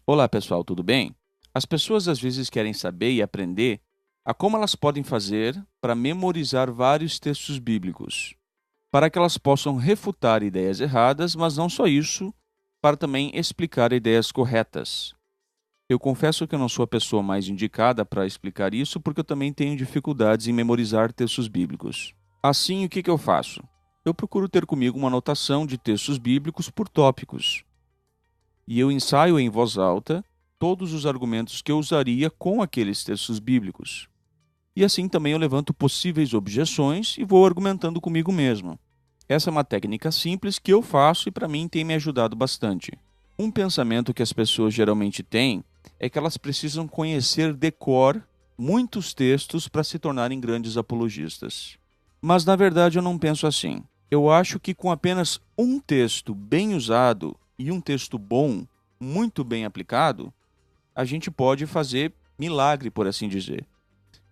Olá, pessoal, tudo bem? As pessoas às vezes querem saber e aprender a como elas podem fazer para memorizar vários textos bíblicos, para que elas possam refutar ideias erradas, mas não só isso, para também explicar ideias corretas. Eu confesso que eu não sou a pessoa mais indicada para explicar isso, porque eu também tenho dificuldades em memorizar textos bíblicos. Assim, o que eu faço? Eu procuro ter comigo uma anotação de textos bíblicos por tópicos e eu ensaio em voz alta todos os argumentos que eu usaria com aqueles textos bíblicos. E assim também eu levanto possíveis objeções e vou argumentando comigo mesmo. Essa é uma técnica simples que eu faço e para mim tem me ajudado bastante. Um pensamento que as pessoas geralmente têm é que elas precisam conhecer de cor muitos textos para se tornarem grandes apologistas. Mas na verdade eu não penso assim. Eu acho que com apenas um texto bem usado e um texto bom, muito bem aplicado, a gente pode fazer milagre, por assim dizer.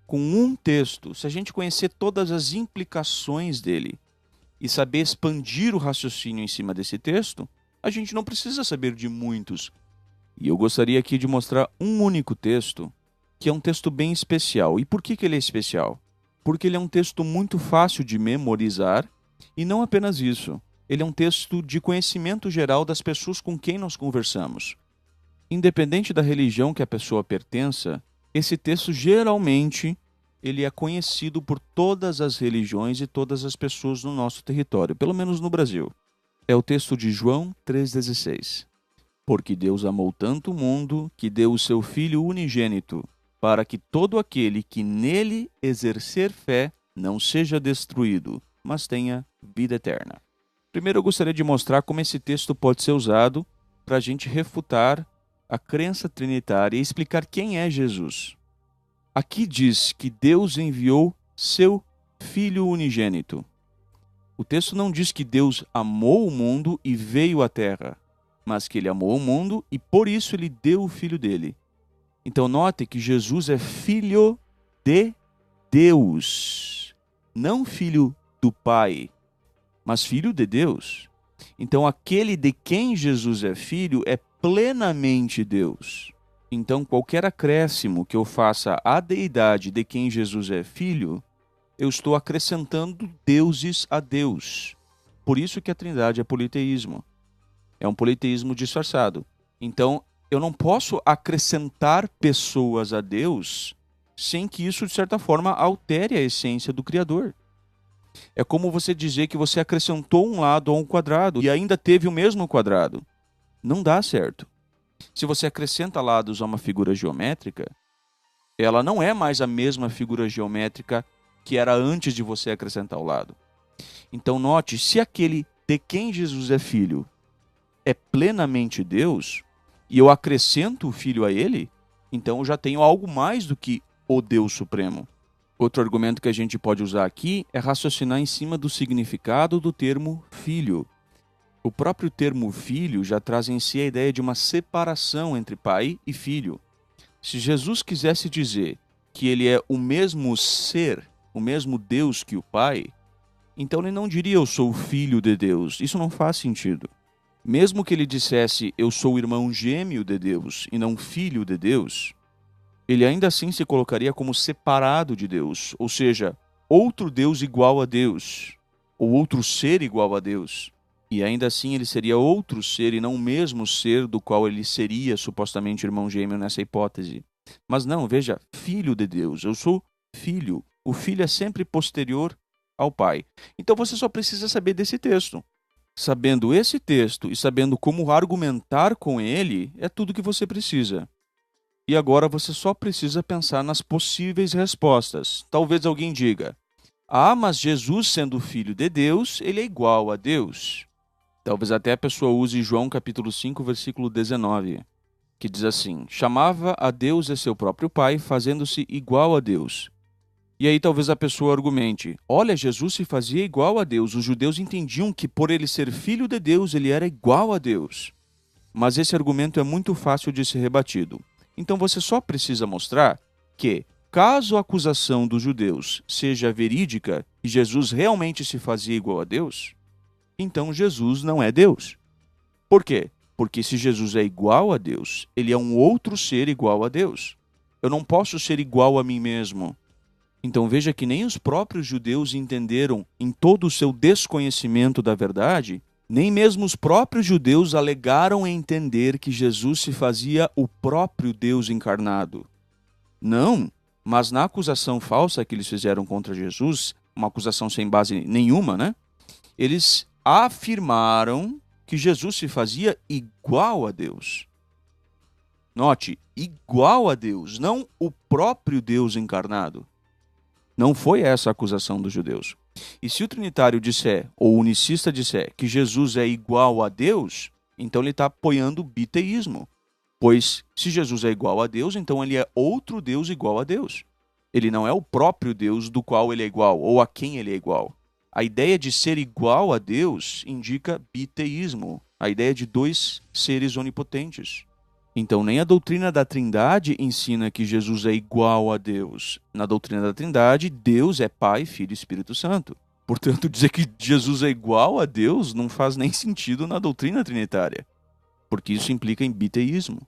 Com um texto, se a gente conhecer todas as implicações dele e saber expandir o raciocínio em cima desse texto, a gente não precisa saber de muitos. E eu gostaria aqui de mostrar um único texto, que é um texto bem especial. E por que ele é especial? Porque ele é um texto muito fácil de memorizar e não apenas isso. Ele é um texto de conhecimento geral das pessoas com quem nós conversamos. Independente da religião que a pessoa pertença, esse texto geralmente ele é conhecido por todas as religiões e todas as pessoas no nosso território, pelo menos no Brasil. É o texto de João 3,16. Porque Deus amou tanto o mundo que deu o seu Filho unigênito, para que todo aquele que nele exercer fé não seja destruído, mas tenha vida eterna. Primeiro eu gostaria de mostrar como esse texto pode ser usado para a gente refutar a crença trinitária e explicar quem é Jesus. Aqui diz que Deus enviou seu Filho unigênito. O texto não diz que Deus amou o mundo e veio à Terra, mas que ele amou o mundo e por isso ele deu o Filho dele. Então note que Jesus é Filho de Deus, não filho do Pai, mas filho de Deus. Então aquele de quem Jesus é filho é plenamente Deus. Então qualquer acréscimo que eu faça à deidade de quem Jesus é filho, eu estou acrescentando deuses a Deus. Por isso que a Trindade é politeísmo. É um politeísmo disfarçado. Então, eu não posso acrescentar pessoas a Deus sem que isso, de certa forma, altere a essência do Criador. É como você dizer que você acrescentou um lado a um quadrado e ainda teve o mesmo quadrado. Não dá certo. Se você acrescenta lados a uma figura geométrica, ela não é mais a mesma figura geométrica que era antes de você acrescentar o lado. Então note, se aquele de quem Jesus é filho é plenamente Deus, e eu acrescento o Filho a ele, então eu já tenho algo mais do que o Deus Supremo. Outro argumento que a gente pode usar aqui é raciocinar em cima do significado do termo filho. O próprio termo filho já traz em si a ideia de uma separação entre pai e filho. Se Jesus quisesse dizer que ele é o mesmo ser, o mesmo Deus que o Pai, então ele não diria eu sou o filho de Deus. Isso não faz sentido. Mesmo que ele dissesse eu sou o irmão gêmeo de Deus e não filho de Deus, ele ainda assim se colocaria como separado de Deus, ou seja, outro Deus igual a Deus, ou outro ser igual a Deus. E ainda assim ele seria outro ser e não o mesmo ser do qual ele seria supostamente irmão gêmeo nessa hipótese. Mas não, veja, filho de Deus, eu sou filho. O filho é sempre posterior ao pai. Então você só precisa saber desse texto. Sabendo esse texto e sabendo como argumentar com ele, é tudo que você precisa. E agora você só precisa pensar nas possíveis respostas. Talvez alguém diga: ah, mas Jesus, sendo filho de Deus, ele é igual a Deus. Talvez até a pessoa use João capítulo 5, versículo 19, que diz assim: chamava a Deus e seu próprio Pai, fazendo-se igual a Deus. E aí talvez a pessoa argumente: olha, Jesus se fazia igual a Deus. Os judeus entendiam que por ele ser filho de Deus, ele era igual a Deus. Mas esse argumento é muito fácil de ser rebatido. Então você só precisa mostrar que, caso a acusação dos judeus seja verídica e Jesus realmente se fazia igual a Deus, então Jesus não é Deus. Por quê? Porque se Jesus é igual a Deus, ele é um outro ser igual a Deus. Eu não posso ser igual a mim mesmo. Então veja que nem os próprios judeus entenderam, em todo o seu desconhecimento da verdade, nem mesmo os próprios judeus alegaram entender que Jesus se fazia o próprio Deus encarnado. Não, mas na acusação falsa que eles fizeram contra Jesus, uma acusação sem base nenhuma, né? Eles afirmaram que Jesus se fazia igual a Deus. Note, igual a Deus, não o próprio Deus encarnado. Não foi essa a acusação dos judeus. E se o trinitário disser, ou o unicista disser, que Jesus é igual a Deus, então ele está apoiando o biteísmo. Pois se Jesus é igual a Deus, então ele é outro Deus igual a Deus. Ele não é o próprio Deus do qual ele é igual, ou a quem ele é igual. A ideia de ser igual a Deus indica biteísmo, a ideia de dois seres onipotentes. Então, nem a doutrina da Trindade ensina que Jesus é igual a Deus. Na doutrina da Trindade, Deus é Pai, Filho e Espírito Santo. Portanto, dizer que Jesus é igual a Deus não faz nem sentido na doutrina trinitária, porque isso implica em biteísmo,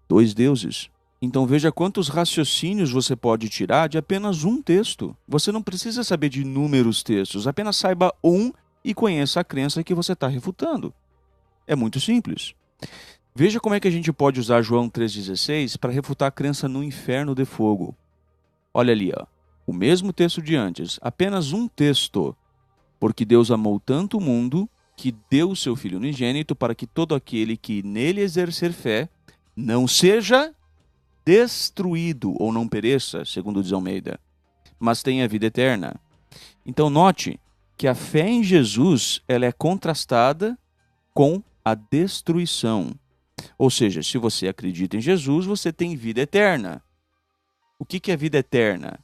dois deuses. Então veja quantos raciocínios você pode tirar de apenas um texto. Você não precisa saber de inúmeros textos, apenas saiba um e conheça a crença que você está refutando. É muito simples. Veja como é que a gente pode usar João 3,16 para refutar a crença no inferno de fogo. Olha ali, ó, o mesmo texto de antes, apenas um texto. Porque Deus amou tanto o mundo que deu o seu Filho unigênito para que todo aquele que nele exercer fé não seja destruído ou não pereça, segundo diz Almeida, mas tenha vida eterna. Então note que a fé em Jesus ela é contrastada com a destruição. Ou seja, se você acredita em Jesus, você tem vida eterna. O que é vida eterna?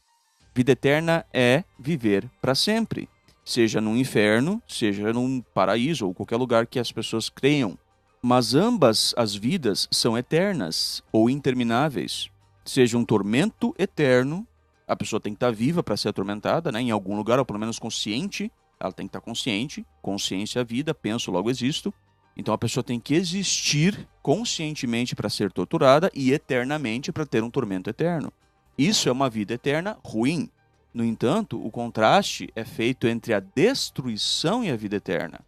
Vida eterna é viver para sempre, seja no inferno, seja num paraíso ou qualquer lugar que as pessoas creiam. Mas ambas as vidas são eternas ou intermináveis. Seja um tormento eterno, a pessoa tem que estar viva para ser atormentada, né? Em algum lugar, ou pelo menos consciente, ela tem que estar consciente. Consciência é a vida, penso, logo existo. Então a pessoa tem que existir conscientemente para ser torturada e eternamente para ter um tormento eterno. Isso é uma vida eterna ruim. No entanto, o contraste é feito entre a destruição e a vida eterna.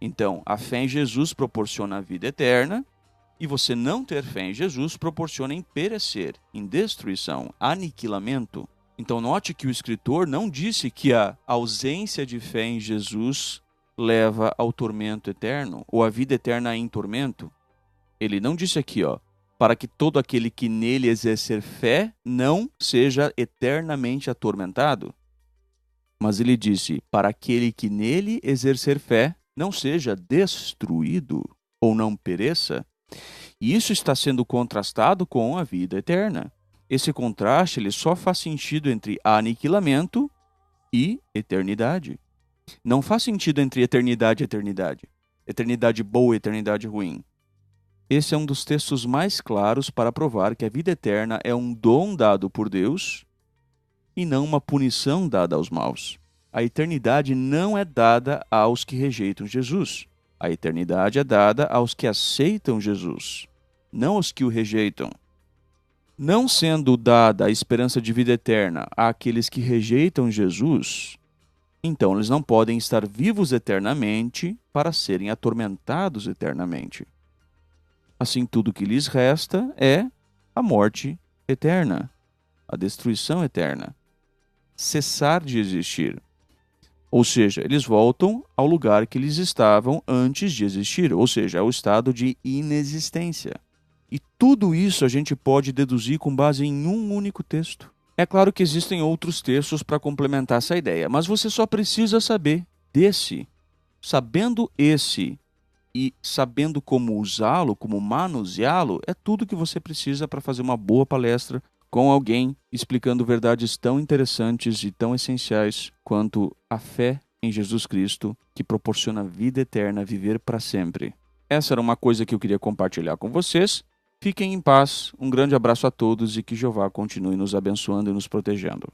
Então, a fé em Jesus proporciona a vida eterna e você não ter fé em Jesus proporciona em perecer, em destruição, aniquilamento. Então, note que o escritor não disse que a ausência de fé em Jesus leva ao tormento eterno, ou a vida eterna em tormento. Ele não disse aqui, ó, para que todo aquele que nele exercer fé não seja eternamente atormentado. Mas ele disse, para aquele que nele exercer fé não seja destruído ou não pereça. E isso está sendo contrastado com a vida eterna. Esse contraste ele só faz sentido entre aniquilamento e eternidade. Não faz sentido entre eternidade e eternidade. Eternidade boa e eternidade ruim. Esse é um dos textos mais claros para provar que a vida eterna é um dom dado por Deus e não uma punição dada aos maus. A eternidade não é dada aos que rejeitam Jesus. A eternidade é dada aos que aceitam Jesus, não aos que o rejeitam. Não sendo dada a esperança de vida eterna àqueles que rejeitam Jesus, então eles não podem estar vivos eternamente para serem atormentados eternamente. Assim, tudo que lhes resta é a morte eterna, a destruição eterna, cessar de existir. Ou seja, eles voltam ao lugar que eles estavam antes de existir, ou seja, ao estado de inexistência. E tudo isso a gente pode deduzir com base em um único texto. É claro que existem outros textos para complementar essa ideia, mas você só precisa saber desse. Sabendo esse e sabendo como usá-lo, como manuseá-lo, é tudo que você precisa para fazer uma boa palestra com alguém explicando verdades tão interessantes e tão essenciais quanto a fé em Jesus Cristo, que proporciona vida eterna, viver para sempre. Essa era uma coisa que eu queria compartilhar com vocês. Fiquem em paz, um grande abraço a todos e que Jeová continue nos abençoando e nos protegendo.